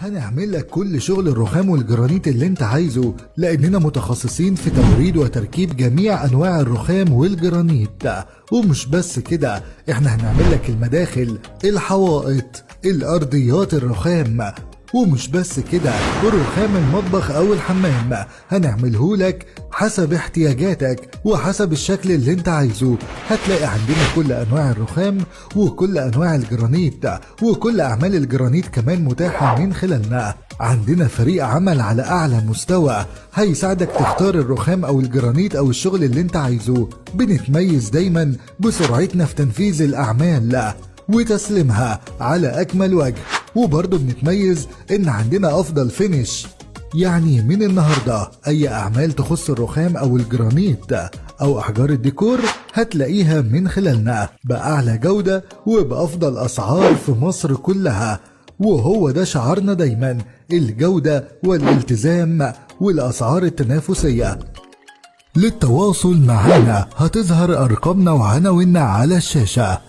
هنعمل لك كل شغل الرخام والجرانيت اللي انت عايزه، لاننا متخصصين في توريد وتركيب جميع انواع الرخام والجرانيت. ومش بس كده، احنا هنعمل لك المداخل، الحوائط، الارضيات الرخام. ومش بس كده، الرخام المطبخ او الحمام هنعمله لك حسب احتياجاتك وحسب الشكل اللي انت عايزه. هتلاقي عندنا كل انواع الرخام وكل انواع الجرانيت، وكل اعمال الجرانيت كمان متاحة من خلالنا. عندنا فريق عمل على اعلى مستوى هيساعدك تختار الرخام او الجرانيت او الشغل اللي انت عايزه. بنتميز دايما بسرعتنا في تنفيذ الاعمال وتسليمها على اكمل وجه، وبرضه بنتميز ان عندنا افضل فينش. يعني من النهاردة اي اعمال تخص الرخام او الجرانيت او احجار الديكور هتلاقيها من خلالنا باعلى جودة وبافضل اسعار في مصر كلها. وهو ده شعارنا دايما، الجودة والالتزام والاسعار التنافسية. للتواصل معنا هتظهر ارقامنا وعناويننا على الشاشة.